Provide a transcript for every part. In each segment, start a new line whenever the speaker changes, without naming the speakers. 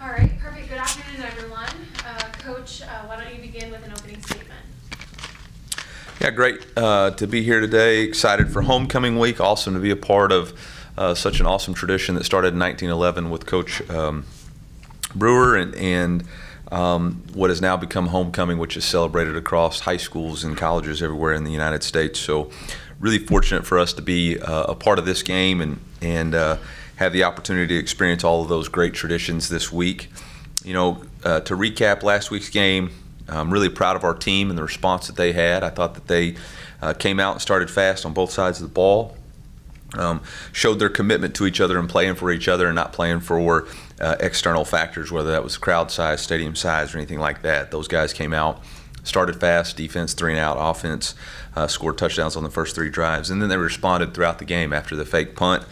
All right, perfect. Good afternoon, everyone. Coach, why don't you begin with an opening statement?
Yeah, great to be here today. Excited for homecoming week. Awesome to be a part of such an awesome tradition that started in 1911 with Coach Brewer and what has now become homecoming, which is celebrated across high schools and colleges everywhere in the United States. So really fortunate for us to be a part of this game and have the opportunity to experience all of those great traditions this week. You know, to recap last week's game, I'm really proud of our team and the response that they had. I thought that they came out and started fast on both sides of the ball, showed their commitment to each other and playing for each other and not playing for external factors, whether that was crowd size, stadium size, or anything like that. Those guys came out, started fast, defense 3-and-out, offense, scored touchdowns on the first 3 drives, and then they responded throughout the game after the fake punt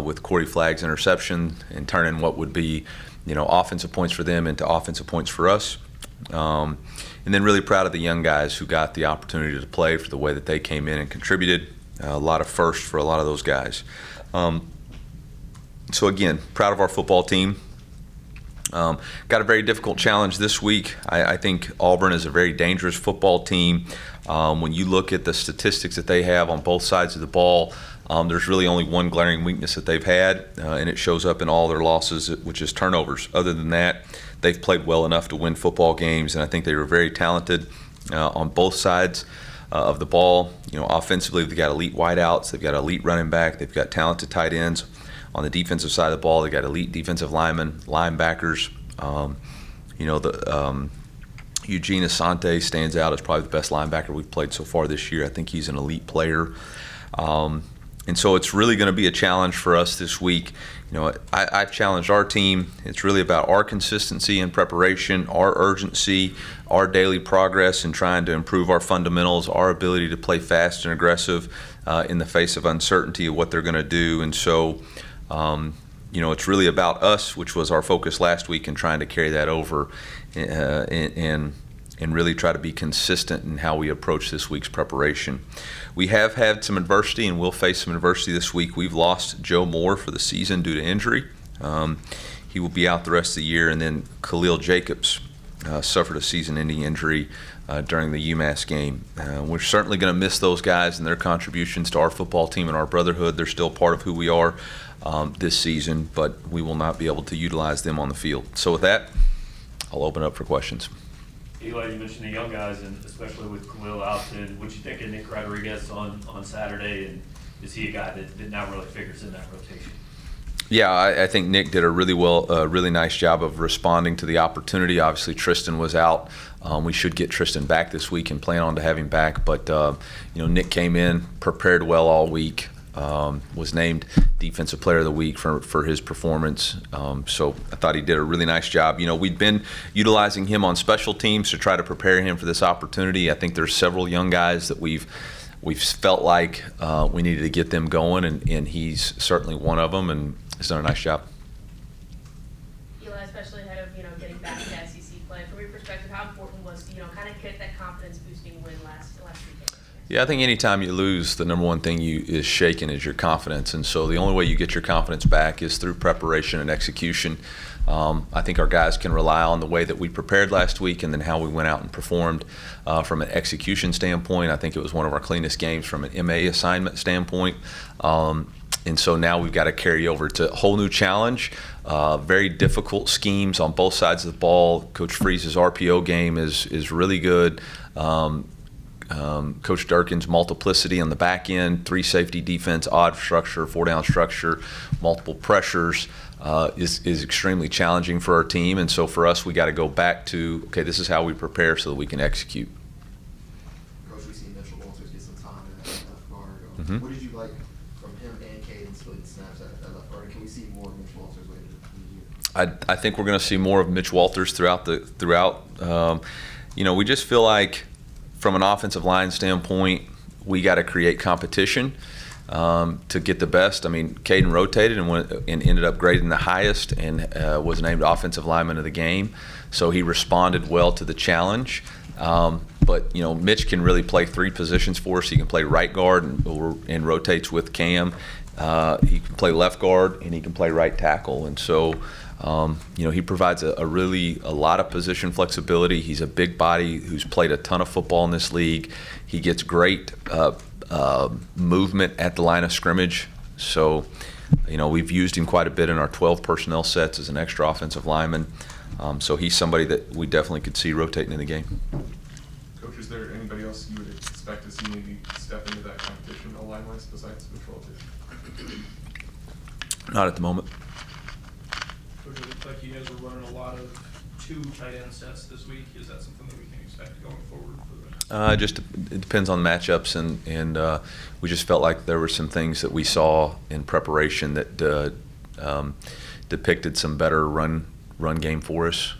with Corey Flagg's interception and turning what would be, offensive points for them into offensive points for us. And then really proud of the young guys who got the opportunity to play for the way that they came in and contributed. A lot of firsts for a lot of those guys. So again, proud of our football team. Got a very difficult challenge this week. I think Auburn is a very dangerous football team. When you look at the statistics that they have on both sides of the ball, there's really only one glaring weakness that they've had, and it shows up in all their losses, which is turnovers. Other than that, they've played well enough to win football games, and I think they were very talented on both sides of the ball. Offensively, they've got elite wideouts, they've got elite running back, they've got talented tight ends. On the defensive side of the ball, they've got elite defensive linemen, linebackers. Eugene Asante stands out as probably the best linebacker we've played so far this year. I think he's an elite player. And so it's really going to be a challenge for us this week. I've challenged our team. It's really about our consistency and preparation, our urgency, our daily progress in trying to improve our fundamentals, our ability to play fast and aggressive in the face of uncertainty of what they're going to do. And so, it's really about us, which was our focus last week, and trying to carry that over and really try to be consistent in how we approach this week's preparation. We have had some adversity and will face some adversity this week. We've lost Joe Moore for the season due to injury. He will be out the rest of the year, and then Khalil Jacobs suffered a season-ending injury during the UMass game. We're certainly going to miss those guys and their contributions to our football team and our brotherhood. They're still part of who we are this season, but we will not be able to utilize them on the field. So with that, I'll open up for questions.
Eli, you mentioned the young guys, and especially with Khalil out, and what you think of Nick Rodriguez on Saturday, and is he a guy that now really figures in that rotation?
Yeah, I think Nick did a really nice job of responding to the opportunity. Obviously, Tristan was out. We should get Tristan back this week and plan on to have him back. But Nick came in, prepared well all week. Was named Defensive Player of the Week for his performance. So I thought he did a really nice job. We'd been utilizing him on special teams to try to prepare him for this opportunity. I think there's several young guys that we've felt like we needed to get them going, and he's certainly one of them, and has done a nice job.
Eli, especially ahead of getting back to SEC play, from your perspective, how important was to kind of get that confidence boosting win last weekend?
Yeah, I think anytime you lose, the number one thing is shaken is your confidence, and so the only way you get your confidence back is through preparation and execution. I think our guys can rely on the way that we prepared last week and then how we went out and performed from an execution standpoint. I think it was one of our cleanest games from an MA assignment standpoint. And so now we've got to carry over to a whole new challenge, very difficult schemes on both sides of the ball. Coach Freeze's RPO game is really good. Coach Durkin's multiplicity on the back end, 3 safety defense, odd structure, 4-down structure, multiple pressures is extremely challenging for our team. And so for us, we got to go back to, okay, this is how we prepare so that we can execute.
Coach, we've seen Mitch Walters get some time in that left guard. What did you like from him and Caden splitting snaps at left guard? Can we see more of Mitch Walters later in the year?
I think we're going to see more of Mitch Walters throughout. We just feel like from an offensive line standpoint, we got to create competition to get the best. I mean, Caden rotated and ended up grading the highest and was named Offensive Lineman of the game. So he responded well to the challenge. But Mitch can really play 3 positions for us. He can play right guard and rotates with Cam. He can play left guard and he can play right tackle. And so, he provides a lot of position flexibility. He's a big body who's played a ton of football in this league. He gets great movement at the line of scrimmage. So, we've used him quite a bit in our 12 personnel sets as an extra offensive lineman. So he's somebody that we definitely could see rotating in the game.
Coach, is there anybody else you would expect to see maybe step into that competition line-wise besides Mitch Walters?
Not at the moment.
Coach, it looks like you guys were running a lot of 2 tight end sets this week. Is that something that we can expect going forward for the
It depends on matchups, and we just felt like there were some things that we saw in preparation that depicted some better run game for us.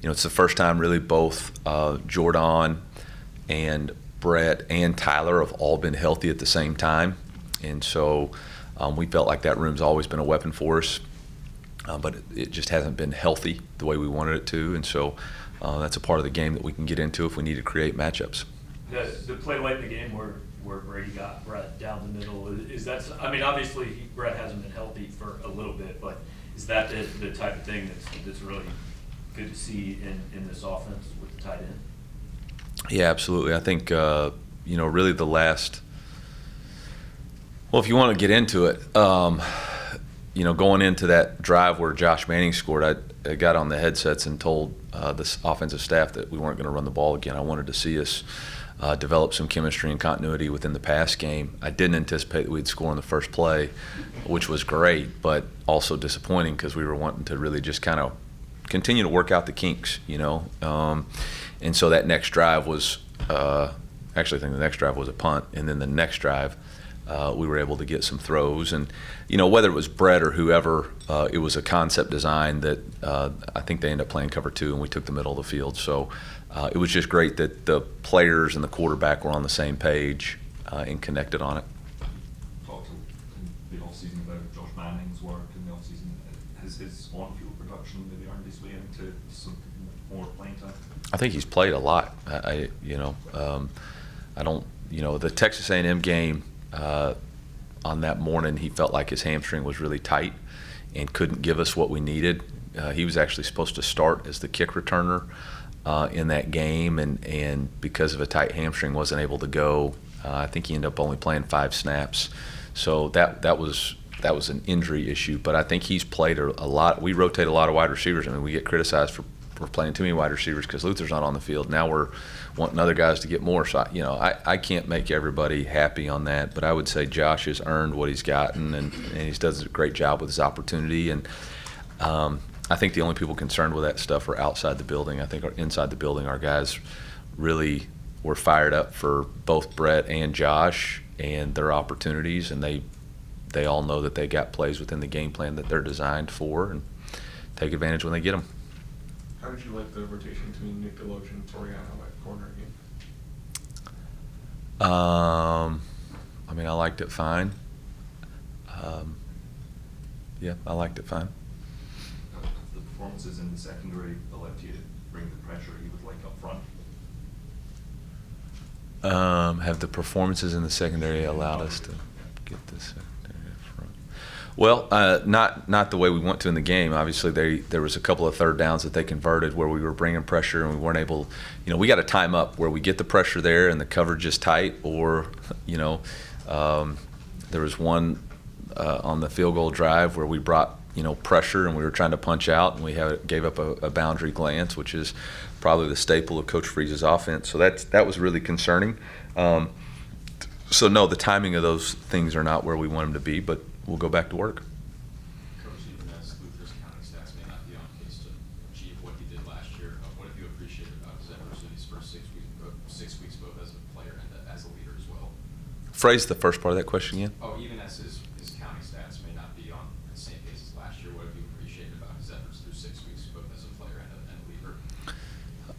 It's the first time really both Jordan and Brett and Tyler have all been healthy at the same time, and so we felt like that room's always been a weapon for us, but it just hasn't been healthy the way we wanted it to, and so that's a part of the game that we can get into if we need to create matchups.
The play late in the game where Brady got Brett down the middle, obviously Brett hasn't been healthy for a little bit, but is that the type of thing that's really good to see in this offense with the tight end?
Yeah, absolutely. I think, really the last – well, if you want to get into it, going into that drive where Josh Manning scored, I got on the headsets and told this offensive staff that we weren't going to run the ball again. I wanted to see us develop some chemistry and continuity within the pass game. I didn't anticipate that we'd score on the first play, which was great, but also disappointing because we were wanting to really just kind of continue to work out the kinks, and so that next drive was actually I think the next drive was a punt, and then the next drive we were able to get some throws, and whether it was Brett or whoever, it was a concept design that I think they ended up playing cover 2, and we took the middle of the field. So it was just great that the players and the quarterback were on the same page and connected on it.
Talked in the offseason about Josh Manning's work in the offseason. Has his on-field production maybe earned his way into some more playing time?
I think he's played a lot. I don't, the Texas A&M game. On that morning, he felt like his hamstring was really tight and couldn't give us what we needed. He was actually supposed to start as the kick returner in that game, and because of a tight hamstring, wasn't able to go. I think he ended up only playing 5 snaps. So that was an injury issue. But I think he's played a lot. We rotate a lot of wide receivers. We get criticized for playing too many wide receivers because Luther's not on the field. Now we're wanting other guys to get more. So, I can't make everybody happy on that, but I would say Josh has earned what he's gotten, and he does a great job with his opportunity. And I think the only people concerned with that stuff are outside the building. I think inside the building, our guys really were fired up for both Brett and Josh and their opportunities, and they all know that they got plays within the game plan that they're designed for, and take advantage when they get them.
How did you like the rotation between Nick Deloach and Toriano at corner again?
I liked it fine. I liked it fine.
The performances in the secondary allowed you to bring the pressure you would like up front?
Have the performances in the secondary allowed us to get the secondary up front? Well, not the way we want to in the game. Obviously, there was a couple of third downs that they converted where we were bringing pressure and we weren't able. We got to time up where we get the pressure there and the coverage is tight, or there was one on the field goal drive where we brought pressure and we were trying to punch out and we gave up a boundary glance, which is probably the staple of Coach Freeze's offense. So that was really concerning. So no, the timing of those things are not where we want them to be, but we'll go back to work.
Coach, even as Luther's counting stats may not be on pace to achieve what he did last year, what have you appreciated about his efforts in these first 6 weeks, both as a player and as a leader as well?
Phrase the first part of that question again.
Oh, even as his counting stats may not be on the same pace as last year, what have you appreciated about his efforts through 6 weeks, both as a player and a leader?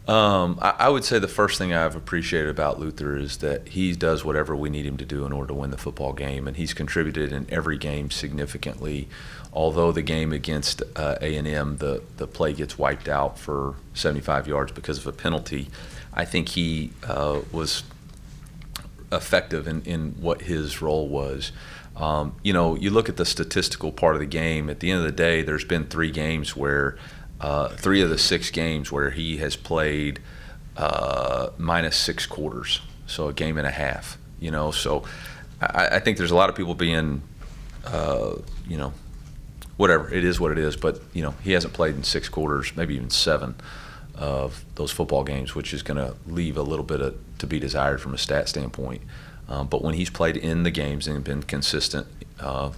I would say the first thing I've appreciated about Luther is that he does whatever we need him to do in order to win the football game, and he's contributed in every game significantly. Although the game against A&M, the play gets wiped out for 75 yards because of a penalty, I think he was effective in what his role was. You know, you look at the statistical part of the game. At the end of the day, there's been 3 games where 3 of the 6 games where he has played minus 6 quarters, so a game and a half. You know, so I think there's a lot of people being, you know, whatever, it is what it is. But, you know, he hasn't played in 6 quarters, maybe even 7 of those football games, which is going to leave a little bit to be desired from a stat standpoint. But when he's played in the games and been consistent,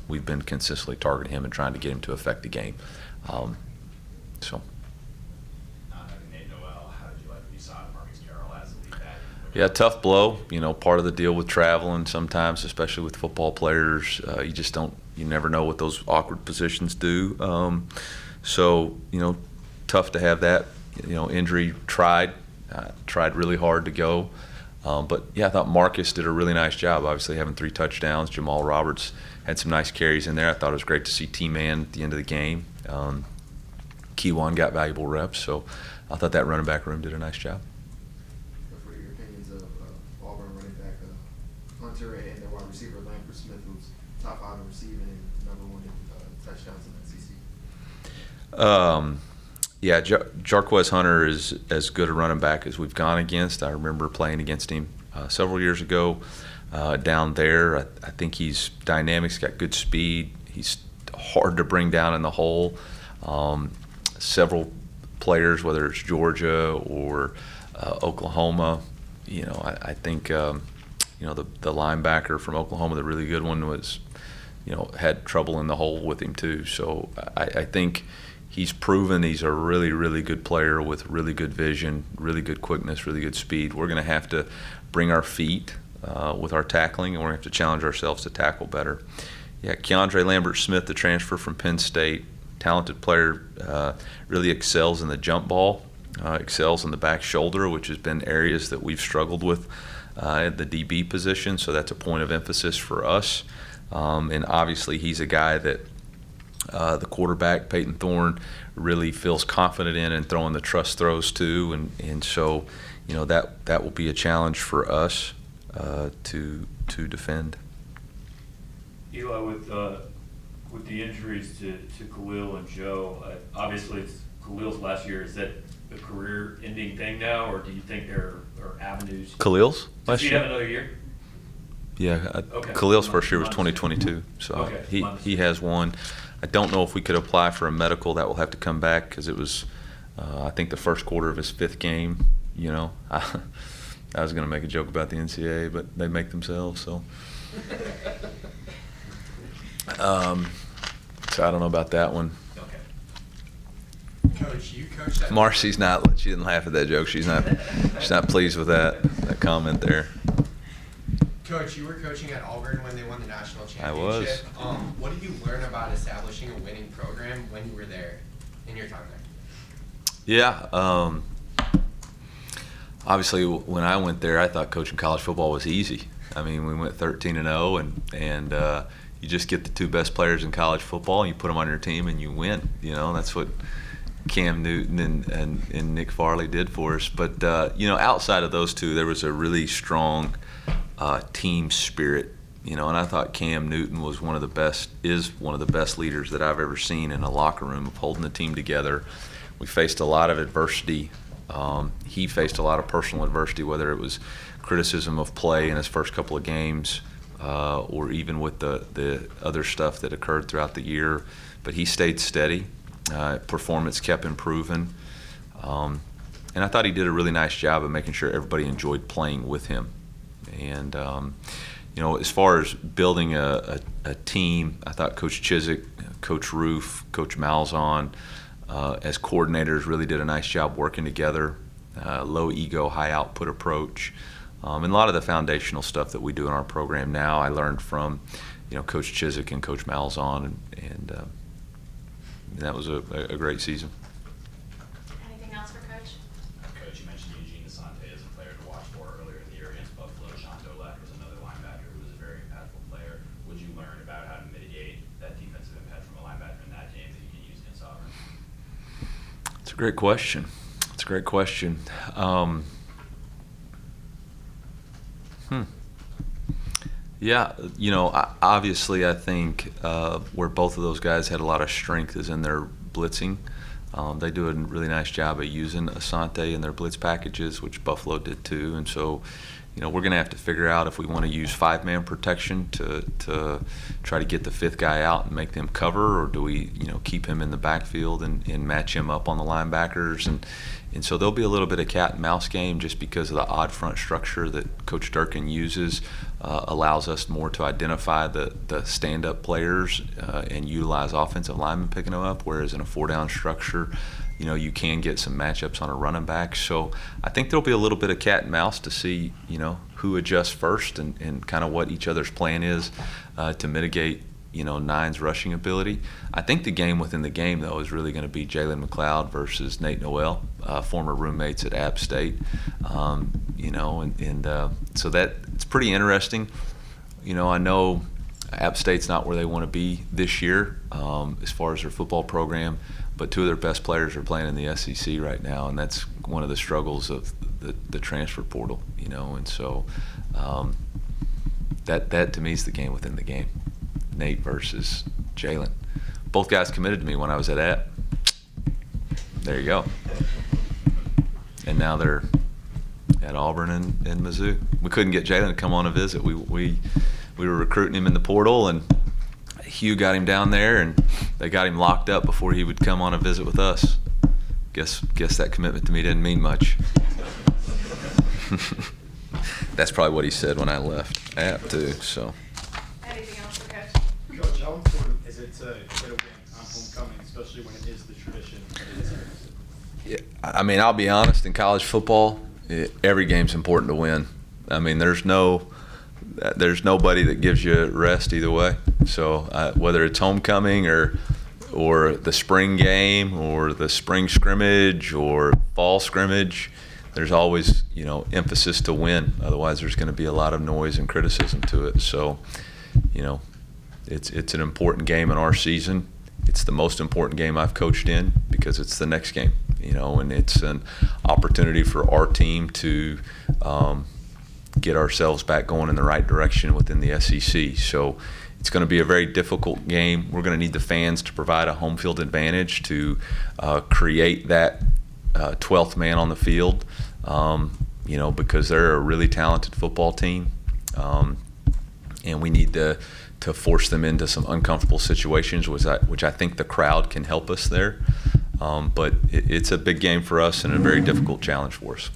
we've been consistently targeting him and trying to get him to affect the game. So. Yeah, tough blow. You know, part of the deal with traveling sometimes, especially with football players, you never know what those awkward positions do. So, you know, tough to have that, you know, injury. Tried really hard to go. But, yeah, I thought Marcus did a really nice job, obviously having 3 touchdowns. Jamal Roberts had some nice carries in there. I thought it was great to see T-Man at the end of the game. Keywan got valuable reps. So I thought that running back room did a nice job.
What are your opinions of Auburn running back Hunter and their wide receiver Lambert Smith, who's top 5 in receiving and number 1 in touchdowns in the SEC?
Yeah, Jarquez Hunter is as good a running back as we've gone against. I remember playing against him several years ago down there. I think he's dynamic. He's got good speed. He's hard to bring down in the hole. Several players, whether it's Georgia or Oklahoma, you know, I think, you know, the linebacker from Oklahoma, the really good one, was, you know, had trouble in the hole with him too. So I think he's proven he's a really, really good player with really good vision, really good quickness, really good speed. We're going to have to bring our feet with our tackling, and we're going to have to challenge ourselves to tackle better. Yeah, Keandre Lambert-Smith, the transfer from Penn State, talented player, really excels in the jump ball, excels in the back shoulder, which has been areas that we've struggled with at the DB position, so that's a point of emphasis for us. And obviously he's a guy that the quarterback, Peyton Thorne, really feels confident in and throwing the trust throws to, and so, you know, that will be a challenge for us to defend.
Eli, with the injuries to Khalil and Joe, obviously it's Khalil's last year. Is that a career-ending thing now, or do you think there are avenues?
Khalil's last year?
Does he have another year?
Yeah,
Okay.
Khalil's first year was 2022, so
Okay.
he has one. I don't know if we could apply for a medical. That will have to come back because it was, I think, the first quarter of his 5th game. You know, I was going to make a joke about the NCAA, but they make themselves, so. So I don't know about that one.
Okay.
Coach, you coached that.
Marcy's not. She didn't laugh at that joke. She's not pleased with that comment there.
Coach, you were coaching at Auburn when they won the national championship.
I was.
What did you learn about establishing a winning program when you were there, in your time there?
Yeah. Obviously, when I went there, I thought coaching college football was easy. I mean, we went 13-0, and you just get the 2 best players in college football, and you put them on your team, and you win. You know, that's what Cam Newton and Nick Farley did for us. But, you know, outside of those 2, there was a really strong team spirit, you know, and I thought Cam Newton was one of the best leaders that I've ever seen in a locker room, of holding the team together. We faced a lot of adversity. He faced a lot of personal adversity, whether it was criticism of play in his first couple of games or even with the other stuff that occurred throughout the year. But he stayed steady. Performance kept improving. And I thought he did a really nice job of making sure everybody enjoyed playing with him. And, you know, as far as building a team, I thought Coach Chiswick, Coach Roof, Coach Malzahn, as coordinators, really did a nice job working together. Low ego, high output approach. And a lot of the foundational stuff that we do in our program now, I learned from, you know, Coach Chiswick and Coach Malzahn, and that was a great season.
Anything else for Coach?
Coach, you mentioned Eugene Asante as a player to watch for earlier in the year against Buffalo. Sean Dolak was another linebacker who was a very impactful player. What did you learn about how to mitigate that defensive impact from a linebacker in that game that you can use against Auburn?
It's a great question. Yeah, obviously I think where both of those guys had a lot of strength is in their blitzing. They do a really nice job of using Asante in their blitz packages, which Buffalo did too. And so, we're going to have to figure out if we want to use 5-man protection to try to get the 5th guy out and make them cover, or do we, keep him in the backfield and match him up on the linebackers. And so there'll be a little bit of cat and mouse game just because of the odd front structure that Coach Durkin uses, allows us more to identify the stand-up players and utilize offensive linemen picking them up, whereas in a 4-down structure, you can get some matchups on a running back. So I think there'll be a little bit of cat and mouse to see, who adjusts first and kind of what each other's plan is to mitigate, Nine's rushing ability. I think the game within the game, though, is really going to be Jalen McLeod versus Nate Noel, former roommates at App State. So that it's pretty interesting. I know App State's not where they want to be this year as far as their football program, but 2 of their best players are playing in the SEC right now, and that's one of the struggles of the transfer portal, and so that to me is the game within the game. Nate versus Jalen. Both guys committed to me when I was at App. There you go. And now they're at Auburn and Mizzou. We couldn't get Jalen to come on a visit. We were recruiting him in the portal, and Hugh got him down there, and they got him locked up before he would come on a visit with us. Guess that commitment to me didn't mean much. That's probably what he said when I left App too. So.
Anything else for Coach?
Coach, how important is it to get a win on homecoming, especially when it is the tradition?
Yeah, I'll be honest. In college football, every game's important to win. There's nobody that gives you rest either way. So whether it's homecoming or the spring game or the spring scrimmage or fall scrimmage, there's always emphasis to win. Otherwise, there's going to be a lot of noise and criticism to it. So, it's an important game in our season. It's the most important game I've coached in because it's the next game. And it's an opportunity for our team to get ourselves back going in the right direction within the SEC. So it's going to be a very difficult game. We're going to need the fans to provide a home field advantage to create that 12th man on the field, because they're a really talented football team, and we need to force them into some uncomfortable situations, which I think the crowd can help us there. But it's a big game for us and a very difficult challenge for us.